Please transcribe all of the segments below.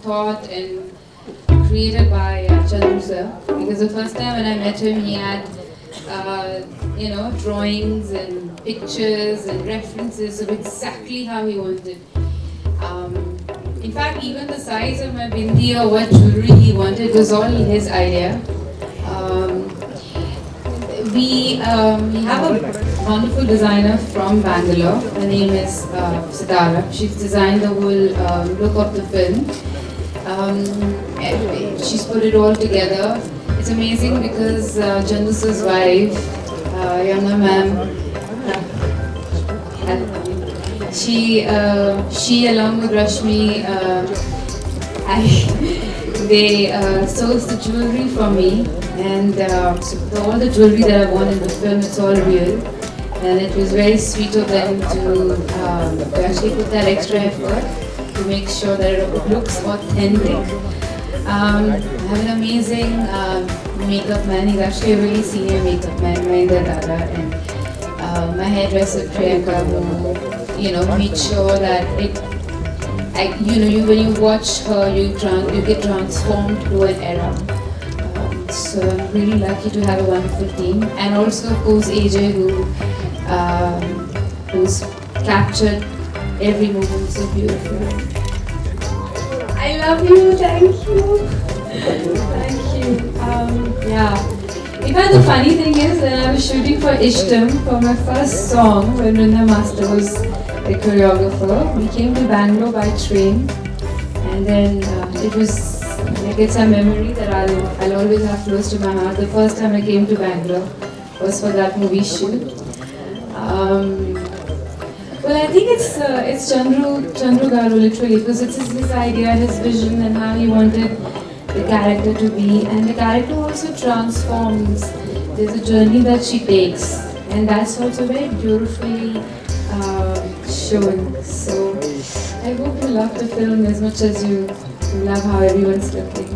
thought and created by Chandru sir. Because the first time when I met him, he had drawings and pictures and references of exactly how he wanted. In fact, even the size of my bindi or what jewelry he wanted was all his idea. We have a wonderful designer from Bangalore. Her name is Saran. She's designed the whole look of the film. She's put it all together. It's amazing because Jandus's wife, Yana ma'am, she along with Rashmi, they sourced the jewelry from me, and so all the jewelry that I worn in the film, it's all real, and it was very sweet of them to actually put that extra effort to make sure that it looks authentic. I have an amazing makeup man. He's actually a really senior makeup man, Mahendra Dada, and my hairdresser Shriya, who made sure that when you watch her, you get transformed to an era. So I'm really lucky to have a wonderful team, and also of course AJ, who's captured every moment so beautifully. I love you, thank you. Thank you. In fact, the funny thing is that I was shooting for Ishtam for my first song when Vrinda Master was the choreographer. We came to Bangalore by train, and then it was like it's a memory that I'll always have close to my heart. The first time I came to Bangalore was for that movie shoot. Well, I think it's Chandru Garu literally, because it's his idea, his vision, and how he wanted the character to be, and the character also transforms. There's a journey that she takes, and that's also very beautifully shown. So I hope you love the film as much as you love how everyone's looking.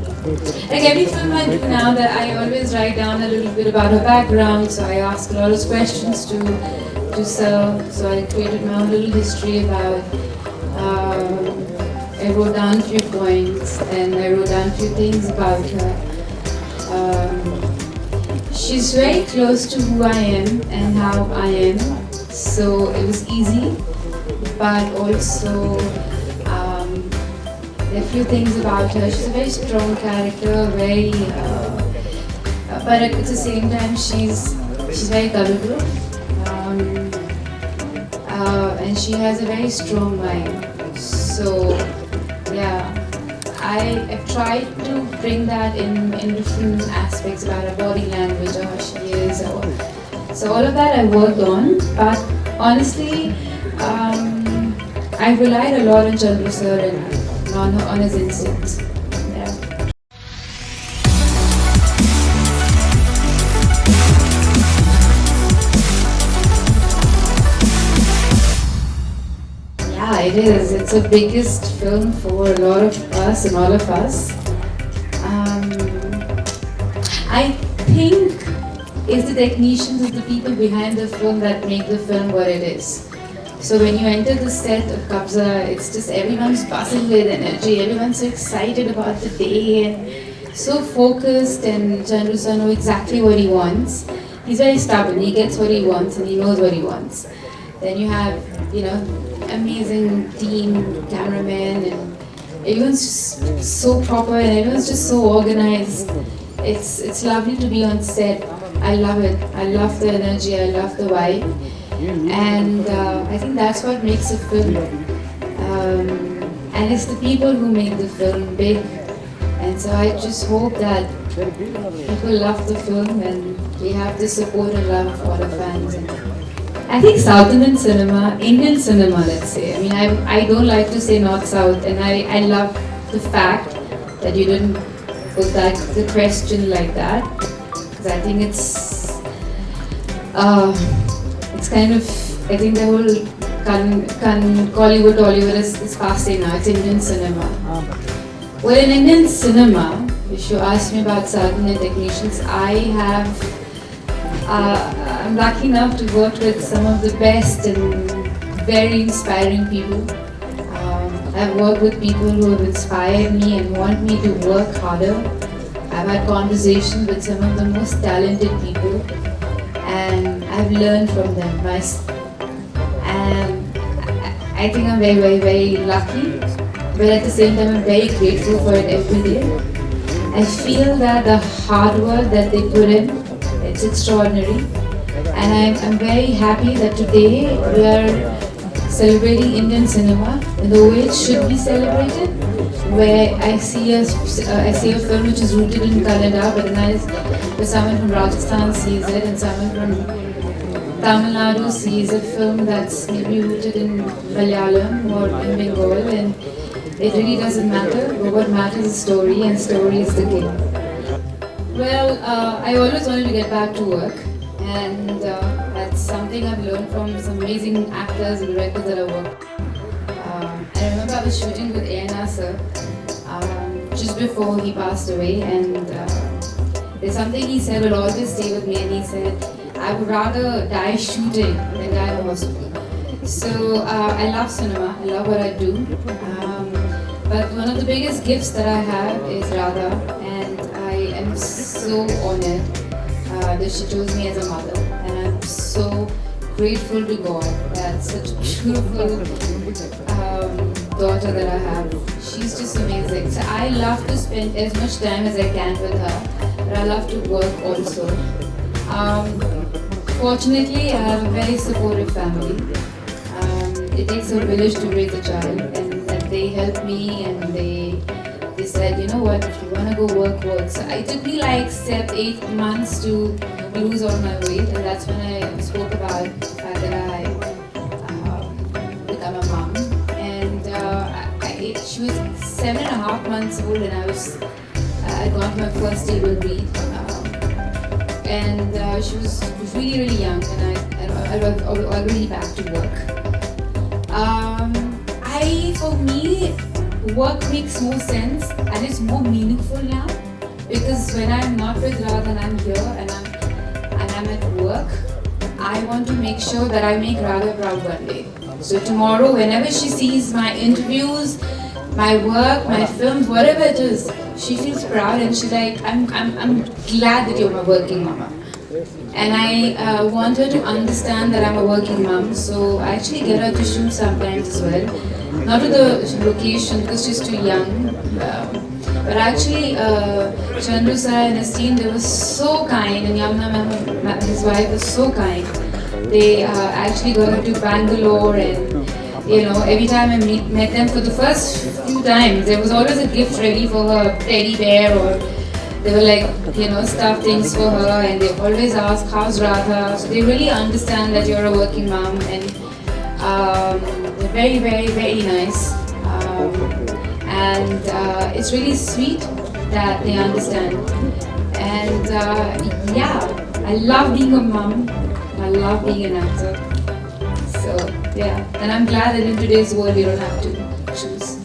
Like every film I do now, that I always write down a little bit about her background, so I ask a lot of questions to Sir. So I created my own little history about. I wrote down a few points, and I wrote down a few things about her. She's very close to who I am and how I am, so it was easy. But also, there are a few things about her. She's a very strong character, but at the same time, she's very colorful, and she has a very strong mind. So. Yeah, I've tried to bring that in different aspects about her body language or how she is. So all of that I worked on, but honestly, I relied a lot on Chandru sir and on his instincts. Yeah. Yeah, it is. It's the biggest film for a lot of us and all of us. I think it's the technicians, it's the people behind the film that make the film what it is. So when you enter the set of Kabza, it's just everyone's buzzing with energy, everyone's so excited about the day and so focused, and Chandru sir knows exactly what he wants. He's very stubborn, he gets what he wants and he knows what he wants. Then you have, amazing team, cameraman, and everyone's just so proper and everyone's just so organized. It's lovely to be on set. I love it. I love the energy, I love the vibe. And I think that's what makes a film. And it's the people who make the film big. And so I just hope that people love the film and we have the support and love for the fans. I think South Indian cinema, Indian cinema, let's say. I mean, I don't like to say North-South, and I love the fact that you didn't put the question like that. Because I think it's kind of, I think the whole Hollywood is passé now. It's Indian cinema. Well, in Indian cinema, if you ask me about South Indian technicians, I'm lucky enough to work with some of the best and very inspiring people. I've worked with people who have inspired me and want me to work harder. I've had conversations with some of the most talented people, and I've learned from them. And I think I'm very, very, very lucky, but at the same time I'm very grateful for it every day. I feel that the hard work that they put in, it's extraordinary. And I'm very happy that today we are celebrating Indian cinema in the way it should be celebrated, where I see a film which is rooted in Kannada, but then someone from Rajasthan sees it and someone from Tamil Nadu sees a film that's maybe rooted in Malayalam or in Bengal, and it really doesn't matter, but what matters is story, and story is the king. Well, I always wanted to get back to work, and that's something I've learned from some amazing actors and directors that I work. I remember I was shooting with A&R sir just before he passed away, and there's something he said will always stay with me, and he said, I would rather die shooting than die in the hospital. So I love cinema, I love what I do, but one of the biggest gifts that I have is Radha, and I am so honored that she chose me as a mother, and I'm so grateful to God that such a beautiful daughter that I have. She's just amazing. So I love to spend as much time as I can with her, but I love to work also. Fortunately, I have a very supportive family. It takes a village to raise a child, and they helped me, and they said, you know what, if you want to go work. So it took me like 7-8 months to lose all my weight, and that's when I spoke about the fact that I become a mom. And she was 7.5 months old, and I got my first stable breed. And she was really, really young, and I was already back to work. For me, work makes more sense and it's more meaningful now, because when I'm not with Radha and I'm here and I'm at work, I want to make sure that I make Radha proud one day. So tomorrow, whenever she sees my interviews, my work, my films, whatever it is, she feels proud and she's like, I'm glad that you're my working mama. And I want her to understand that I'm a working mom, so I actually get her to shoot sometimes as well. Not to the location because she's too young, but actually Chandru sir and his team, they were so kind, and Yamuna ma'am, his wife, was so kind. They actually got her to Bangalore, and every time I met them for the first few times, there was always a gift ready for her, teddy bear, or they were like, stuff things for her, and they always ask, how's Radha? So they really understand that you're a working mom, and they're very, very, very nice. And it's really sweet that they understand. And I love being a mom. I love being an actor. So, and I'm glad that in today's world you don't have to choose.